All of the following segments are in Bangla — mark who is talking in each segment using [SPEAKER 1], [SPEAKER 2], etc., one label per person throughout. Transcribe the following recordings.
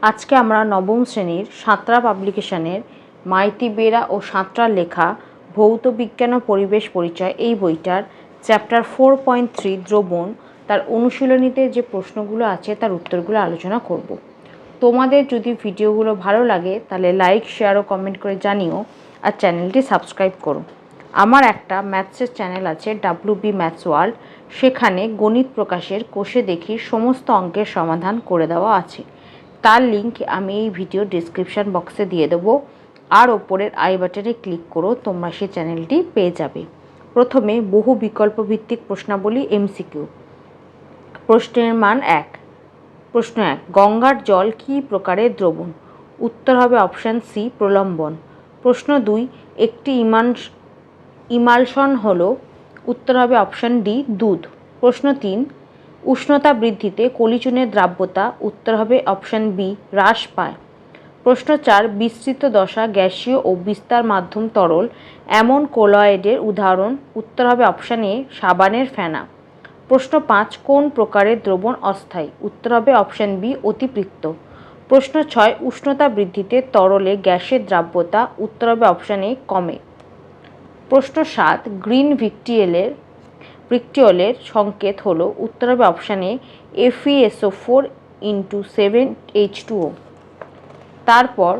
[SPEAKER 1] আজকে আমরা নবম শ্রেণীর সাঁতরা পাবলিকেশনের মাইতি বেরা ও সাঁতরার লেখা ভৌত বিজ্ঞান ও পরিবেশ পরিচয় এই বইটার চ্যাপ্টার 4.3 দ্রবণ তার অনুশীলনীতে যে প্রশ্নগুলো আছে তার উত্তরগুলো আলোচনা করব। তোমাদের যদি ভিডিওগুলো ভালো লাগে তাহলে লাইক, শেয়ার ও কমেন্ট করে জানিও, আর চ্যানেলটি সাবস্ক্রাইব করো। আমার একটা ম্যাথসের চ্যানেল আছে WB ম্যাথস ওয়ার্ল্ড, সেখানে গণিত প্রকাশের কোষে দেখি সমস্ত অঙ্কের সমাধান করে দেওয়া আছে। তার লিঙ্ক আমি এই ভিডিও ডেসক্রিপশন বক্সে দিয়ে দেবো, আর ওপরের আই বাটনে ক্লিক করো, তোমরা সেই চ্যানেলটি পেয়ে যাবে। প্রথমে বহু বিকল্প ভিত্তিক প্রশ্নাবলী MCQ। প্রশ্নের মান 1। প্রশ্ন 1, গঙ্গার জল কী প্রকারের দ্রবণ? উত্তর হবে অপশান সি, প্রলম্বন। প্রশ্ন 2, একটি ইমালশন হলো? উত্তর হবে অপশান ডি, দুধ। প্রশ্ন 3, উষ্ণতা বৃদ্ধিতে কলিচুনের দ্রাব্যতা? উত্তর হবে অপশান বি, হ্রাস পায়। প্রশ্ন 4, বিস্তৃত দশা গ্যাসীয় ও বিস্তার মাধ্যম তরল এমন কোলয়েডের উদাহরণ? উত্তর হবে অপশান এ, সাবানের ফেনা। প্রশ্ন 5, কোন প্রকারের দ্রবণ অস্থায়ী? উত্তর হবে অপশান বি, অতিপৃক্ত। প্রশ্ন 6, উষ্ণতা বৃদ্ধিতে তরলে গ্যাসের দ্রাব্যতা? উত্তর হবে অপশান এ, কমে। প্রশ্ন 7, গ্রিন ভিক্টিওলের সংকেত হলো? উত্তর হবে অপশান এ, FeSO4 × 7H2O। তারপর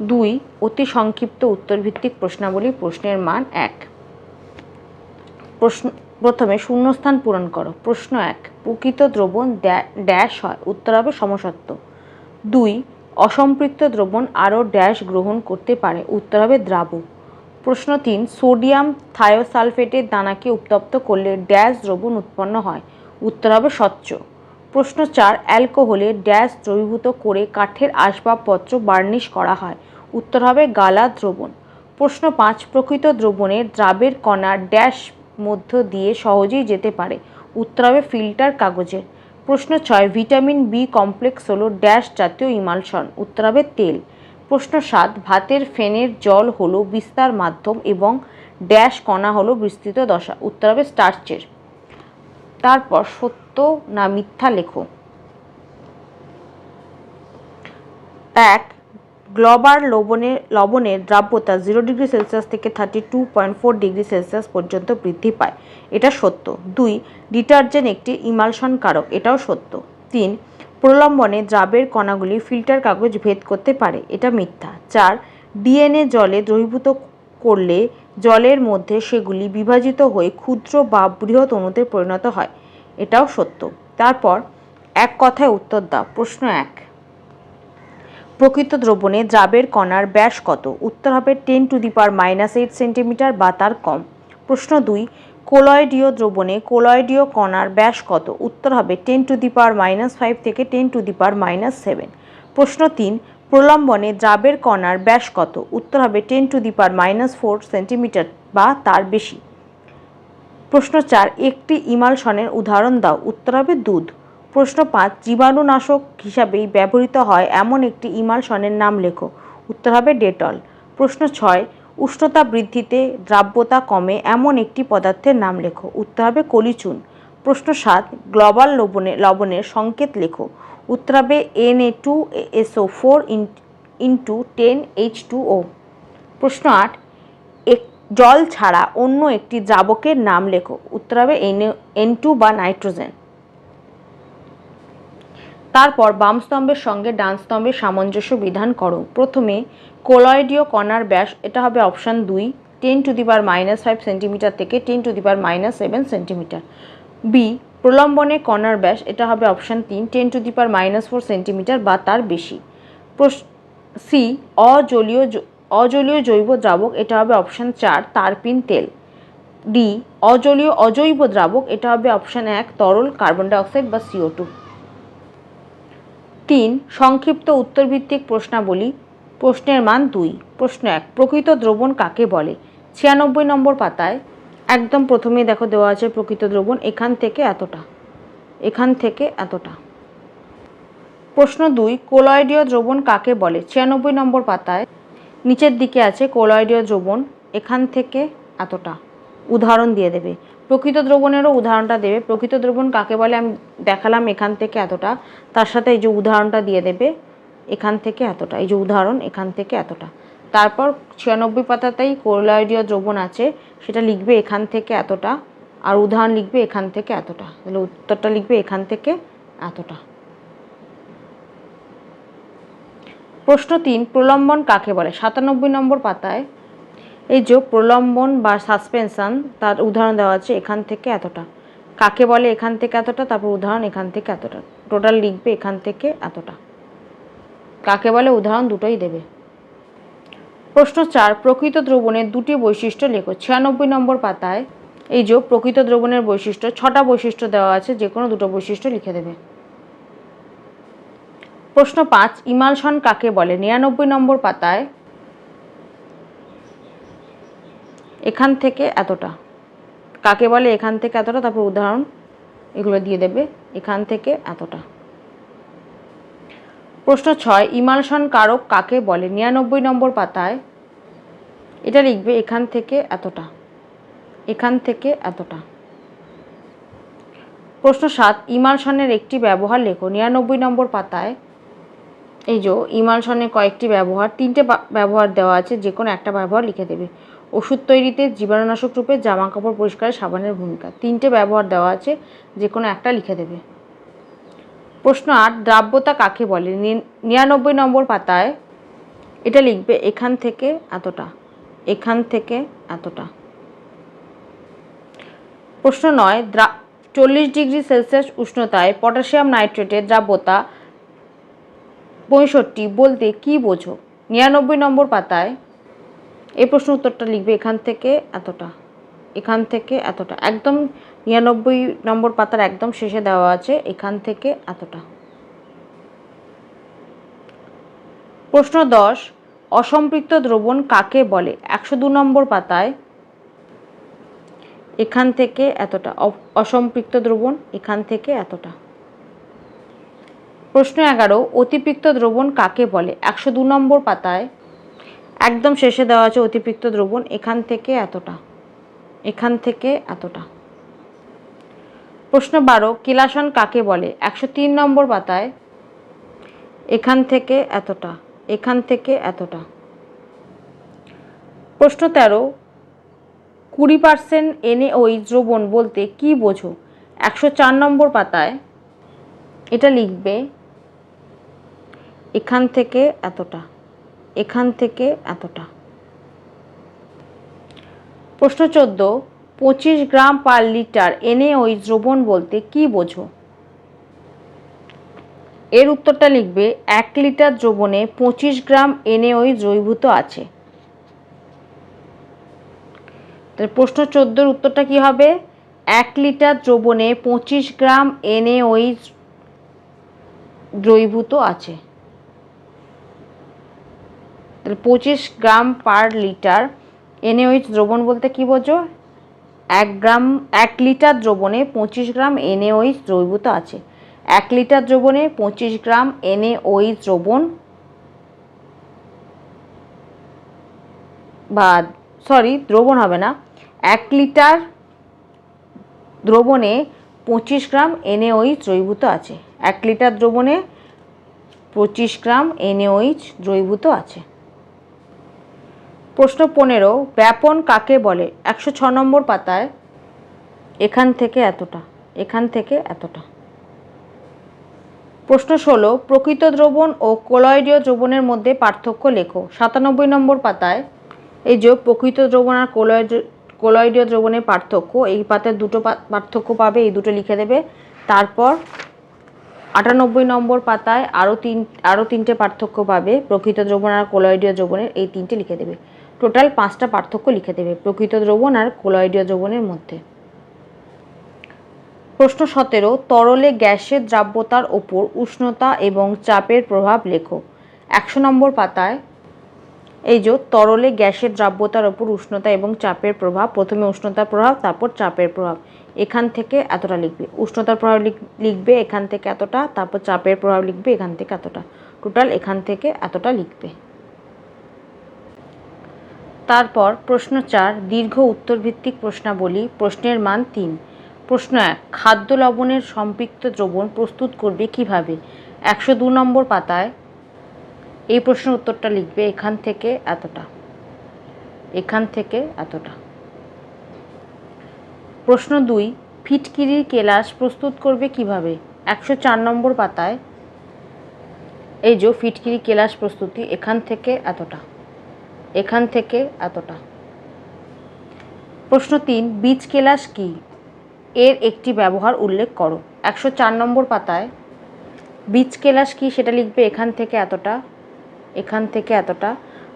[SPEAKER 1] 2, অতি সংক্ষিপ্ত উত্তরভিত্তিক প্রশ্নাবলী। প্রশ্নের মান 1। প্রথমে শূন্যস্থান পূরণ করো। প্রশ্ন 1, প্রকৃত দ্রবণ ড্যাশ হয়? উত্তর হবে সমসত্ব। 2, অসম্পৃক্ত দ্রবণ আরও ড্যাশ গ্রহণ করতে পারে? উত্তর হবে দ্রাবক। প্রশ্ন 3, সোডিয়াম থায়োসালফেটের দানাকে উত্তপ্ত করলে ড্যাশ দ্রবণ উৎপন্ন হয়? উত্তর হবে স্বচ্ছ। প্রশ্ন 4, অ্যালকোহলে ড্যাশ দ্রবীভূত করে কাঠের আসবাবপত্র বার্নিশ করা হয়? উত্তর হবে গালা দ্রবণ। প্রশ্ন 5, প্রকৃত দ্রবণের দ্রাবের কণা ড্যাশ মধ্য দিয়ে সহজেই যেতে পারে? উত্তর হবে ফিল্টার কাগজের। প্রশ্ন 6, ভিটামিন বি কমপ্লেক্স হলো ড্যাশ জাতীয় ইমালশন? উত্তর হবে তেল। প্রশ্ন 7, ভাতের ফেনের জল হলো বিস্তার মাধ্যম এবং ড্যাশ কণা হলো বিস্তৃত দশা? উত্তর হবে স্টার্চের। তারপর সত্য না মিথ্যা লেখো। 1, গ্লোবাল লবণের দ্রাব্যতা 0°C থেকে 32.4°C পর্যন্ত বৃদ্ধি পায়, এটা সত্য। 2, ডিটারজেন্ট একটি ইমালশন কারক, এটাও সত্য। 3, প্রলম্বনে দ্রাবের কণাগুলি ফিল্টার কাগজ ভেদ করতে পারে, এটা মিথ্যা। 4, DNA জলে দ্রবীভূত করলে জলের মধ্যে সেগুলি বিভাজিত হয়ে ক্ষুদ্র বা বৃহৎ অণুতে পরিণত হয়, এটাও সত্য। তারপর এক কথায় উত্তর দাও। প্রশ্ন 1, প্রকৃত দ্রবণে দ্রাবের কণার ব্যাস কত? উত্তর হবে 10⁻⁸ সেন্টিমিটার বা তার কম। প্রশ্ন 2, কোলয়েডীয় দ্রবণে কোলয়েডীয় কণার ব্যাস কত? উত্তর হবে 10⁻⁵ থেকে 10⁻⁷। প্রশ্ন 3, প্রলম্বনে দ্রাবের কণার ব্যাস কত? উত্তর হবে 10⁻⁴ সেন্টিমিটার বা তার বেশি। প্রশ্ন 4, একটি ইমালশনের উদাহরণ দাও? উত্তর হবে দুধ। প্রশ্ন 5, জীবাণুনাশক হিসাবেই ব্যবহৃত হয় এমন একটি ইমালশনের নাম লেখো? উত্তর হবে ডেটল। প্রশ্ন 6, উষ্ণতা বৃদ্ধিতে দ্রাব্যতা কমে এমন একটি পদার্থের নাম লেখো? উত্তর হবে কলিচুন। প্রশ্ন 7, গ্লোবাল লবণের সংকেত লেখো? উত্তর হবে Na2SO4 × 10H2O। প্রশ্ন 8, জল ছাড়া অন্য একটি দ্রাবকের নাম লেখো? উত্তর হবে N2 বা নাইট্রোজেন। তারপর বাম স্তম্ভের সঙ্গে ডান স্তম্ভের সামঞ্জস্য বিধান করো। প্রথমে কোলয়েডীয় কণার ব্যাস, এটা হবে অপশান 2, 10⁻⁵ সেন্টিমিটার থেকে 10⁻⁷ সেন্টিমিটার। বি, প্রলম্বনে কণার ব্যাস, এটা হবে অপশান 3, 10⁻⁴ সেন্টিমিটার বা তার বেশি। সি, অজলীয় জৈব দ্রাবক, এটা হবে অপশান 4, তারপিন তেল। ডি, অজৈব দ্রাবক, এটা হবে অপশান 1, তরল কার্বন ডাইঅক্সাইড বা CO2। 3, সংক্ষিপ্ত উত্তরভিত্তিক প্রশ্নাবলী। প্রশ্নের মান 2। প্রশ্ন 1, প্রকৃত দ্রবণ কাকে বলে? 96 নম্বর পাতায় একদম প্রথমেই দেখো দেওয়া আছে প্রকৃত দ্রবণ, এখান থেকে এতটা, এখান থেকে এতটা। প্রশ্ন 2, কোলয়েডীয় দ্রবণ কাকে বলে? 96 নম্বর পাতায় নিচের দিকে আছে কোলয়েডীয় দ্রবণ, এখান থেকে এতটা, উদাহরণ দিয়ে দেবে। প্রকৃত দ্রবণেরও উদাহরণটা দেবে। প্রকৃত দ্রবণ কাকে বলে আমি দেখালাম এখান থেকে এতটা, তার সাথে এই যে উদাহরণটা দিয়ে দেবে এখান থেকে এতটা, এই যে উদাহরণ এখান থেকে এতটা। তারপর 96 পাতাতেই কোলয়েডীয় দ্রবণ আছে, সেটা লিখবে এখান থেকে এতটা, আর উদাহরণ লিখবে এখান থেকে এতটা, তাহলে উত্তরটা লিখবে এখান থেকে এতটা। প্রশ্ন 3, প্রলম্বন কাকে বলে? 97 নম্বর পাতায় এই যে প্রলম্বন বা সাসপেনশন, তার উদাহরণ দেওয়া আছে এখান থেকে এতটা। কাকে বলে? এখান থেকে এতটা, তারপর উদাহরণ এখান থেকে এতটা, টোটাল লিখবে এখান থেকে এতটা। কাকে বলে উদাহরণ দুটোই দেবে। প্রশ্ন 4, প্রকৃত দ্রবণের দুটি বৈশিষ্ট্য লেখো। 96 নম্বর পাতায় এই যে প্রকৃত দ্রবণের বৈশিষ্ট্য, 6টা বৈশিষ্ট্য দেওয়া আছে, যে কোনো দুটো বৈশিষ্ট্য লিখে দেবে। প্রশ্ন 5, ইমালশন কাকে বলে? 99 নম্বর পাতায় এখান থেকে এতটা। কাকে বলে? এখান থেকে এতটা, তারপর উদাহরণ এগুলো দিয়ে দেবে এখান থেকে এতটা। প্রশ্ন 6, ইমালশন কারক কাকে বলে? 99 নম্বর পাতায় এটা লিখবে এখান থেকে এতটা, এখান থেকে এতটা। প্রশ্ন 7, ইমালশনের একটি ব্যবহার লেখো। 99 নম্বর পাতায় এই যে ইমালশনের কয়েকটি ব্যবহার, 3টে ব্যবহার দেওয়া আছে, যে কোনো একটা ব্যবহার লিখে দেবে। ওষুধ তৈরিতে, জীবাণুনাশক রূপে, জামা কাপড় পরিষ্কারে সাবানের ভূমিকা, 3টে ব্যবহার দেওয়া আছে, যে কোনো একটা লিখে দেবে। প্রশ্ন 8, দ্রাব্যতা কাকে বলে? 99 নম্বর পাতায় এটা লিখবে এখান থেকে এতটা, এখান থেকে এতটা। প্রশ্ন 9, 40 ডিগ্রি সেলসিয়াস উষ্ণতায় পটাশিয়াম নাইট্রেটের দ্রাব্যতা 65 বলতে কি বোঝো? 99 নম্বর পাতায় এই প্রশ্ন উত্তরটা লিখবে এখান থেকে এতটা, এখান থেকে এতটা, একদম 99 নম্বর পাতার একদম শেষে দেওয়া আছে এখান থেকে এতটা। প্রশ্ন 10, অসম্পৃক্ত দ্রবণ কাকে বলে? 102 নম্বর পাতায় এখান থেকে এতটা, অসম্পৃক্ত দ্রবণ এখান থেকে এতটা। প্রশ্ন 11, অতিপৃক্ত দ্রবণ কাকে বলে? 102 নম্বর পাতায় একদম শেষে দেওয়া আছে অতিপৃক্ত দ্রবণ এখান থেকে এতটা, এখান থেকে এতটা। প্রশ্ন 12, কেলাসন কাকে বলে? 103 নম্বর পাতায় এখান থেকে এতটা, এখান থেকে এতটা। প্রশ্ন 13, 20% NaOH দ্রবণ বলতে কি বোঝো? 104 নম্বর পাতায় এটা লিখবে এখান থেকে এতটা, এখান থেকে এতটা। প্রশ্ন 14, 25 গ্রাম পার লিটার NaOH দ্রবণ বলতে কি বোঝো? এর উত্তরটা লিখবে 1 লিটার দ্রবণে 25 গ্রাম NaOH দ্রবীভূত আছে। তাহলে প্রশ্ন 14 উত্তরটা কি হবে? 1 লিটার দ্রবণে 25 গ্রাম NaOH দ্রবীভূত আছে। তাহলে 25 গ্রাম পার লিটার NaOH দ্রবণ বলতে কি বোঝো? 1 লিটার দ্রবণে 25 গ্রাম NaOH দ্রবীভূত আছে। 1 লিটার দ্রবণে 25 গ্রাম NaOH দ্রবণ, বা দ্রবণ হবে না, 1 লিটার দ্রবণে 25 গ্রাম NaOH দ্রবীভূত আছে। 1 লিটার দ্রবণে 25 গ্রাম NaOH দ্রবীভূত আছে। প্রশ্ন 15, ব্যাপন কাকে বলে? 106 নম্বর পাতায় এখান থেকে এতটা, এখান থেকে এতটা। প্রশ্ন 16, প্রকৃত দ্রবণ ও কোলয়েডীয় দ্রবণের মধ্যে পার্থক্য লেখো। 97 নম্বর পাতায় এই যে প্রকৃত দ্রবণ আর কোলয়েডীয় দ্রবণের পার্থক্য, এই পাতায় দুটো পার্থক্য পাবে, এই দুটো লিখে দেবে। তারপর 98 নম্বর পাতায় আরও তিনটে পার্থক্য পাবে প্রকৃত দ্রবণ আর কোলয়েডীয় দ্রবণের, এই 3টে লিখে দেবে। টোটাল 5টা পার্থক্য লিখে দেবে প্রকৃত দ্রবণ আর কোলয়েডীয় দ্রবণের মধ্যে। প্রশ্ন 17, তরলে গ্যাসের দ্রাব্যতার ওপর উষ্ণতা এবং চাপের প্রভাব লেখো। 100 নম্বর পাতায় এই যে তরলে গ্যাসের দ্রাব্যতার ওপর উষ্ণতা এবং চাপের প্রভাব, প্রথমে উষ্ণতার প্রভাব তারপর চাপের প্রভাব, এখান থেকে এতটা লিখবে। উষ্ণতার প্রভাব লিখবে এখান থেকে এতটা, তারপর চাপের প্রভাব লিখবে এখান থেকে এতটা, টোটাল এখান থেকে এতটা লিখবে। তারপর প্রশ্ন 4 দীর্ঘ উত্তরভিত্তিক প্রশ্নাবলী, প্রশ্নের মান 3। প্রশ্ন 1 খাদ্য লবণের সম্পৃক্ত দ্রবণ প্রস্তুত করবে কিভাবে? 102 নম্বর পাতায় এই প্রশ্নের উত্তরটা লিখবে এখান থেকে এতটা, এখান থেকে এতটা। প্রশ্ন 2 ফিটকিরির কেলাস প্রস্তুত করবে কিভাবে? 104 নম্বর পাতায় এই যে ফিটকিরি কেলাস প্রস্তুতি, এখান থেকে এতটা, এখান থেকে এতটা। প্রশ্ন 3 বীজ কেলাস কি? এর একটি ব্যবহার উল্লেখ করো। 104 নম্বর পাতায় বীজ কেলাস কি সেটা লিখবে এখান থেকে এতটা, এখান থেকে এতটা।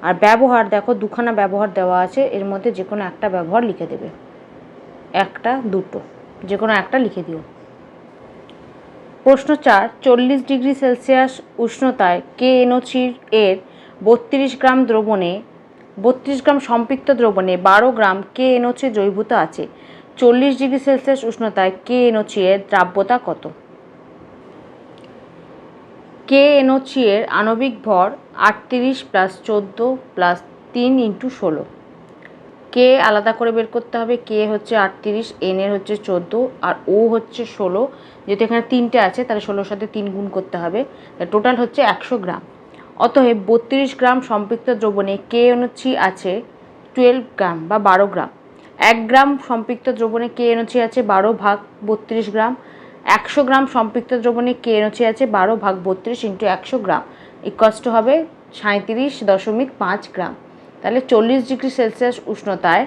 [SPEAKER 1] আর ব্যবহার দেখো দুখানা ব্যবহার দেওয়া আছে, এর মধ্যে যে কোনো একটা ব্যবহার লিখে দেবে, একটা দুটো যে কোনো একটা লিখে দিও। প্রশ্ন 4 40 ডিগ্রি সেলসিয়াস উষ্ণতায় KNO3 এর 32 গ্রাম দ্রবণে 32 গ্রাম সম্পৃক্ত দ্রবণে 12 গ্রাম KNO3 দ্রবীভূত আছে। 40 ডিগ্রি সেলসিয়াস উষ্ণতায় KNO3 এর দ্রাব্যতা কত? KNO3 এর আণবিক ভর 38 + 14 + 3 × 16। কে আলাদা করে বের করতে হবে, কে হচ্ছে 38, এন এর হচ্ছে 14 আর ও হচ্ছে 16। যেহেতু এখানে 3টে আছে তাহলে 16-র সাথে 3 গুণ করতে হবে, টোটাল হচ্ছে 100 গ্রাম। অতএব 32 গ্রাম সম্পৃক্ত দ্রবণে KNO3 আছে 12 গ্রাম বা 12 গ্রাম। 1 গ্রাম সম্পৃক্ত দ্রবণে KNO3 আছে 12 ভাগ 32 গ্রাম। 100 গ্রাম সম্পৃক্ত দ্রবণে KNO3 আছে 12 ভাগ 32 × 100 গ্রাম ইকুয়ালস টু হবে 37.5 গ্রাম। তাহলে 40 ডিগ্রি সেলসিয়াস উষ্ণতায়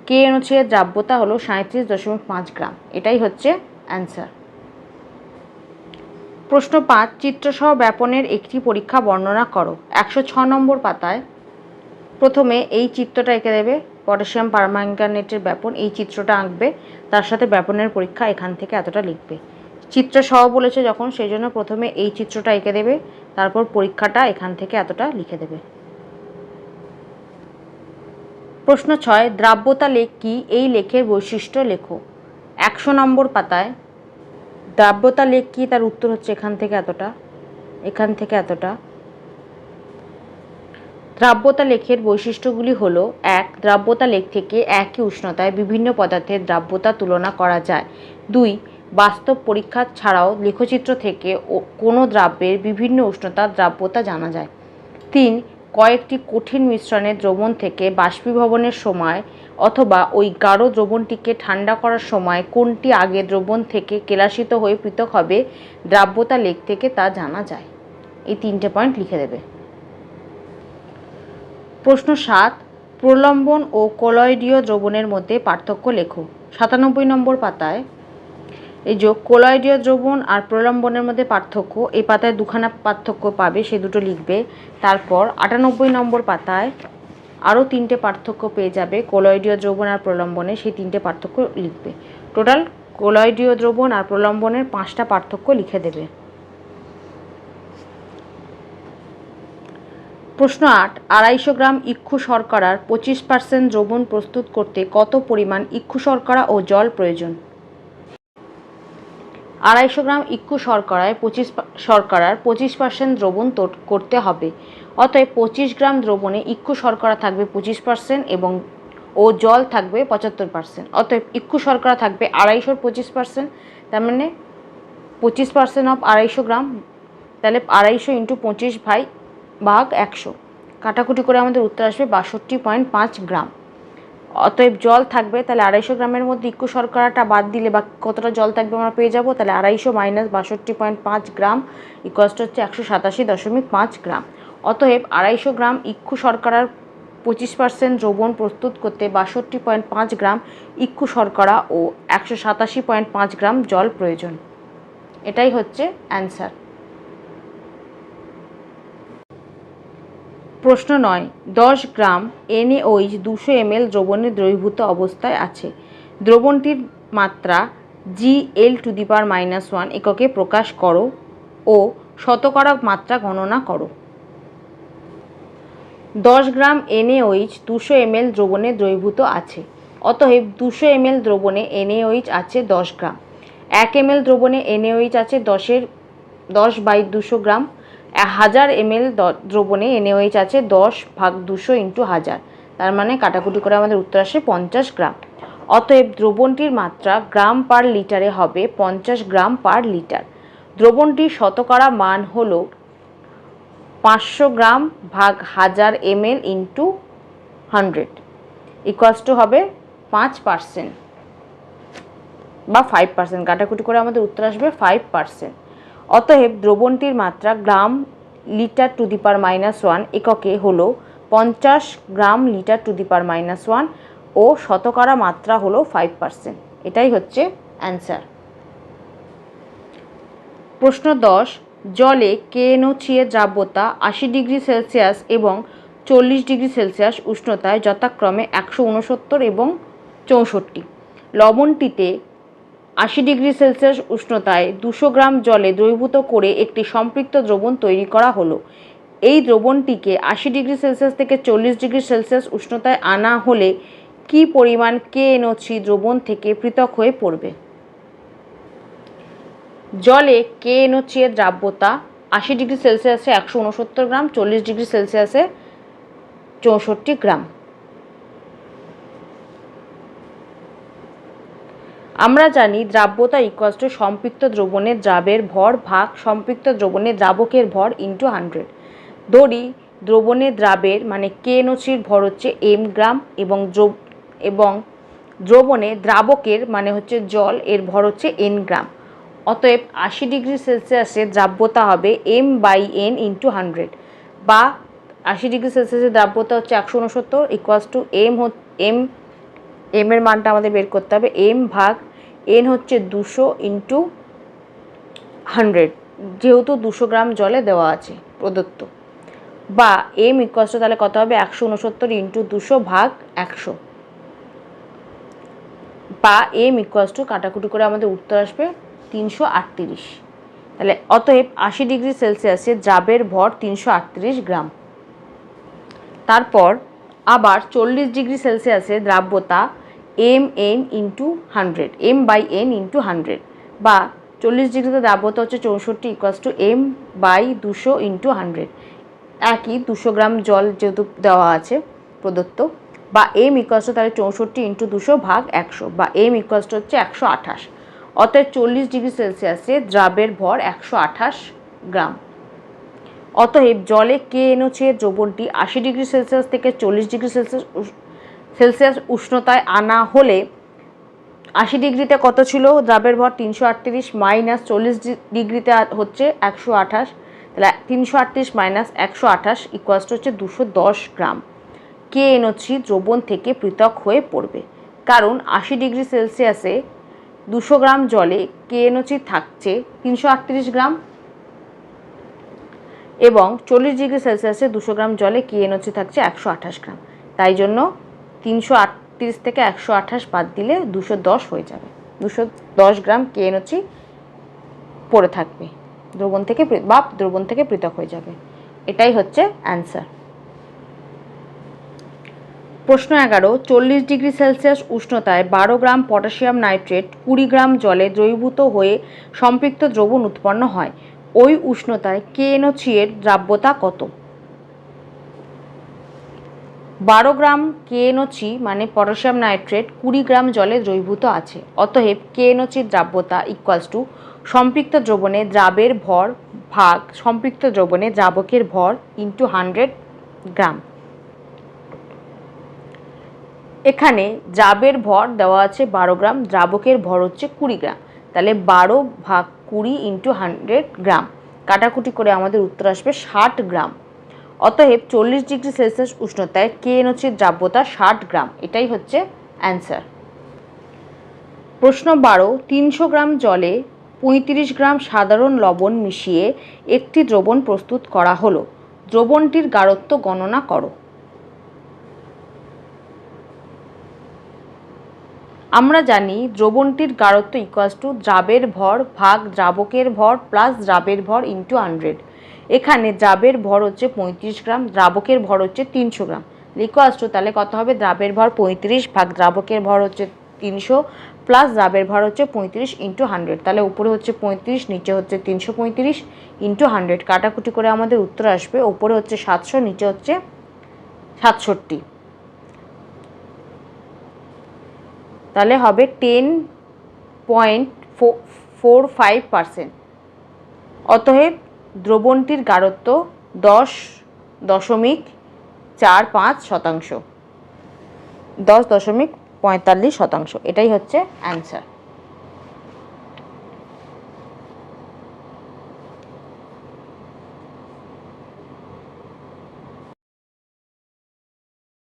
[SPEAKER 1] KNO3 এর দ্রাব্যতা হলো 37.5 গ্রাম। এটাই হচ্ছে অ্যান্সার। প্রশ্ন 5 চিত্রসহ ব্যাপনের একটি পরীক্ষা বর্ণনা করো। 106 নম্বর পাতায় প্রথমে এই চিত্রটা এঁকে দেবে, পটাশিয়াম পারম্যাঙ্গানেটের ব্যাপন, এই চিত্রটা আঁকবে, তার সাথে ব্যাপনের পরীক্ষা এখান থেকে এতটা লিখবে। চিত্রসহ বলেছে যখন, সেই জন্য প্রথমে এই চিত্রটা এঁকে দেবে, তারপর পরীক্ষাটা এখান থেকে এতটা লিখে দেবে। প্রশ্ন 6 দ্রাব্যতা লেখ কি? এই লেখের বৈশিষ্ট্য লেখো। 100 নম্বর পাতায় দ্রাব্যতা লেখ কি, তার উত্তর হচ্ছে এখান থেকে এতটা, এখান থেকে এতটা। দ্রাব্যতা লেখের বৈশিষ্ট্যগুলি হলো 1 দ্রাব্যতা লেখ থেকে একই উষ্ণতায় বিভিন্ন পদার্থের দ্রাব্যতা তুলনা করা যায়। 2 বাস্তব পরীক্ষা ছাড়াও লেখচিত্র থেকে কোনো দ্রব্যের বিভিন্ন উষ্ণতার দ্রাব্যতা জানা যায়। 3 কয়েকটি কঠিন মিশ্রণের দ্রবণ থেকে বাষ্পীভবনের সময় অথবা ওই গাঢ় দ্রবণটিকে ঠান্ডা করার সময় কোনটি আগে দ্রবণ থেকে কেলাসিত হয়ে পৃথক হবে দ্রাব্যতা লেখ থেকে তা জানা যায়। এই 3টে পয়েন্ট লিখে দেবে। প্রশ্ন 7 প্রলম্বন ও কলয়েডীয় দ্রবণের মধ্যে পার্থক্য লেখো। 97 নম্বর পাতায় এই যে কলয়েডীয় দ্রবণ আর প্রলম্বনের মধ্যে পার্থক্য, এই পাতায় দুখানা পার্থক্য পাবে, সে দুটো লিখবে। তারপর 98 নম্বর পাতায় আরও 3টে পার্থক্য পেয়ে যাবে কলয়েডীয় দ্রবণ আর প্রলম্বনে, সেই 3টে পার্থক্য লিখবে। টোটাল কলয়েডীয় দ্রবণ আর প্রলম্বনের 5টা পার্থক্য লিখে দেবে। প্রশ্ন 8 250 গ্রাম ইক্ষু শর্করার 25% দ্রবণ প্রস্তুত করতে কত পরিমাণ ইক্ষু শর্করা ও জল প্রয়োজন? 250 গ্রাম ইক্ষু শর্করার 25% দ্রবণ করতে হবে। অতএব 25 গ্রাম দ্রবণে ইক্ষু শর্করা থাকবে 25% এবং ও জল থাকবে 75%। অতএব ইক্ষু শর্করা থাকবে 250-র 25%, তার মানে 25% অফ 250 গ্রাম, তাহলে 250 × 25 ভাগ 100, কাটাকুটি করে আমাদের উত্তর আসবে 62.5 গ্রাম। অতএব জল থাকবে, তাহলে 250 গ্রামের মধ্যে ইক্ষু শর্করাটা বাদ দিলে বা কতটা জল থাকবে আমরা পেয়ে যাব, তাহলে 250 - 62.5 গ্রাম ইকুয়ালস টু হচ্ছে 187.5 গ্রাম। অতএব 250 গ্রাম ইক্ষু শর্করার 25% দ্রবণ প্রস্তুত করতে 62.5 গ্রাম ইক্ষু শর্করা ও 187.5 গ্রাম জল প্রয়োজন। এটাই হচ্ছে অ্যান্সার। প্রশ্ন 9 10 গ্রাম NaOH 200 ml দ্রবণে দ্রবীভূত অবস্থায় আছে। দ্রবণটির মাত্রা Gl⁻⁻1 এককে প্রকাশ করো ও শতকরা মাত্রা গণনা করো। 10 গ্রাম NaOH 200 ml দ্রবণে দ্রবীভূত আছে। অতএব 200 ml দ্রবণে NaOH আছে 10 গ্রাম। 1 ml দ্রবণে NaOH আছে 10/200 গ্রাম। 1000 ml দ্রবণে NaOH আছে 10 ভাগ 200 × 1000, তার মানে কাটাকুটি করে আমাদের উত্তর আসে 50 গ্রাম। অতএব দ্রবণটির মাত্রা গ্রাম পার লিটারে হবে 50 গ্রাম পার লিটার। দ্রবণটির শতকরা মান হল 500 গ্রাম ভাগ 1000 ml ইন্টু 100 ইকুয়ালস টু হবে 5% বা 5%। কাটাকুটি করে আমাদের উত্তর আসবে 5%। অতএব দ্রবণটির মাত্রা গ্রাম লিটার টু দি পাওয়ার -1 এককে হলো 50 গ্রাম লিটার টু দি পাওয়ার -1 ও শতকরা মাত্রা হলো 5%। এটাই হচ্ছে অ্যান্সার। প্রশ্ন 10, জলে KNO3 এর দ্রাব্যতা 80 ডিগ্রি সেলসিয়াস এবং 40 ডিগ্রি সেলসিয়াস উষ্ণতায় যথাক্রমে 169 এবং 64। লবণটিতে 80 ডিগ্রি সেলসিয়াস উষ্ণতায় 200 গ্রাম জলে দ্রবীভূত করে একটি সম্পৃক্ত দ্রবণ তৈরি করা হলো। এই দ্রবণটিকে 80 ডিগ্রি সেলসিয়াস থেকে 40 ডিগ্রি সেলসিয়াস উষ্ণতায় আনা হলে কী পরিমাণ KNO3 দ্রবণ থেকে পৃথক হয়ে পড়বে? জলে KNO3 এর দ্রাব্যতা 80 ডিগ্রি সেলসিয়াসে 169 গ্রাম, 40 ডিগ্রি সেলসিয়াসে 64 গ্রাম। আমরা জানি দ্রাব্যতা ইকুয়ালস টু সম্পৃক্ত দ্রবণের দ্রাবের ভর ভাগ সম্পৃক্ত দ্রবণের দ্রাবকের ভর ইন্টু 100। ধরি দ্রবণের দ্রাবের মানে KNO3 ভর হচ্ছে m গ্রাম এবং দ্রবণে দ্রাবকের মানে হচ্ছে জল এর ভর হচ্ছে n গ্রাম। অতএব 80 ডিগ্রি সেলসিয়াসে দ্রাব্যতা হবে m/n ইন্টু 100 বা 80 ডিগ্রি সেলসিয়াসের দ্রাব্যতা হচ্ছে 169 ইকুয়ালস টু m এর মানটা আমাদের বের করতে হবে m ভাগ n হচ্ছে 200 ইন্টু 100 যেহেতু 200 গ্রাম জলে দেওয়া আছে প্রদত্ত, বা m ইকুয়ালস টু তাহলে কত হবে 169 ইন্টু 200 ভাগ 100 বা m ইকুয়ালস টু কাটাকুটি করে আমাদের উত্তর আসবে 338। তাহলে অতএব 80 ডিগ্রি সেলসিয়াসে দ্রাবের ভর 338 গ্রাম। তারপর আবার 40 ডিগ্রি সেলসিয়াসে দ্রাব্যতা mn ইন্টু 100 m/n ইন্টু 100 বা 40 ডিগ্রিতে দ্রাব্যতা হচ্ছে 64 ইকুয়ালস টু m/200 ইন্টু 100। একই 200 গ্রাম জল যেহেতু দেওয়া আছে প্রদত্ত, বা m ইকুয়ালস টু তাহলে 64 ইন্টু 200 ভাগ 100 বা m ইকুয়ালস টু হচ্ছে 128। অতএব 40 ডিগ্রি সেলসিয়াসে দ্রাবের ভর 128 গ্রাম। অতএব জলে KNO3 এর দ্রবণটি 80 ডিগ্রি সেলসিয়াস থেকে 40 ডিগ্রি সেলসিয়াস উষ্ণতায় আনা হলে 80 ডিগ্রিতে কত ছিল দ্রাবের ভর 338 মাইনাস 40 ডিগ্রিতে হচ্ছে 128, তাহলে 338 মাইনাস 128 ইকুয়ালস টু হচ্ছে 210 গ্রাম KNO3 দ্রবণ থেকে পৃথক হয়ে পড়বে। কারণ 80 ডিগ্রি সেলসিয়াসে 200 গ্রাম জলে KNO3 থাকছে 338 গ্রাম এবং 40 ডিগ্রি সেলসিয়াসে 200 গ্রাম জলে KNO3 থাকছে 128 গ্রাম। তাই জন্য 338 থেকে 128 বাদ দিলে 210 হয়ে যাবে। 210 গ্রাম KNO3 পড়ে থাকবে দ্রবণ থেকে পৃথক হয়ে যাবে। এটাই হচ্ছে অ্যান্সার। প্রশ্ন 11, 40 ডিগ্রি সেলসিয়াস উষ্ণতায় 12 গ্রাম পটাশিয়াম নাইট্রেট 20 গ্রাম জলে দ্রবীভূত হয়ে সম্পৃক্ত দ্রবণ উৎপন্ন হয়। ওই উষ্ণতায় KNO3 এর দ্রাব্যতা কত? 12 গ্রাম KNO3 মানে পটাশিয়াম নাইট্রেট 20 গ্রাম জলে দ্রবীভূত আছে। অতএব KNO3 দ্রাব্যতা ইকুয়ালস টু সম্পৃক্ত দ্রবণে দ্রাবের ভর ভাগ সম্পৃক্ত দ্রবণে দ্রাবকের ভর ইন্টু 100 গ্রাম। এখানে দ্রাবের ভর দেওয়া আছে 12 গ্রাম, দ্রাবকের ভর হচ্ছে 20 গ্রাম, তাহলে 12 ভাগ 20 ইন্টু 100 গ্রাম। কাটাকুটি করে আমাদের উত্তর আসবে 60 গ্রাম। অতএব 40 ডিগ্রি সেলসিয়াস উষ্ণতায় KNO3 দ্রাব্যতা 60 গ্রাম। এটাই হচ্ছে অ্যান্সার। প্রশ্ন 12, 300 গ্রাম জলে 35 গ্রাম সাধারণ লবণ মিশিয়ে একটি দ্রবণ প্রস্তুত করা হলো। দ্রবণটির গাঢ়ত্ব গণনা করো। আমরা জানি দ্রবণটির গাঢ়ত্ব ইকুয়ালস টু দ্রাবের ভর ভাগ দ্রাবকের ভর প্লাস দ্রাবের ভর ইন্টু 100। এখানে দ্রাবের ভর হচ্ছে 35 গ্রাম, দ্রাবকের ভর হচ্ছে 300 গ্রাম। ইকুয়ালস টু তাহলে কত হবে দ্রাবের ভর 35 ভাগ দ্রাবকের ভর হচ্ছে 300 প্লাস দ্রাবের ভর হচ্ছে 35 ইন্টু 100। তাহলে উপরে হচ্ছে 35, নিচে হচ্ছে 335 ইন্টু 100। কাটাকুটি করে আমাদের উত্তর আসবে উপরে হচ্ছে 700, নিচে হচ্ছে 67। তাহলে হবে 10.45%। অতএব দ্রবণটির গাঢ়ত্ব 10.45%। 10.45%, এটাই হচ্ছে অ্যান্সার।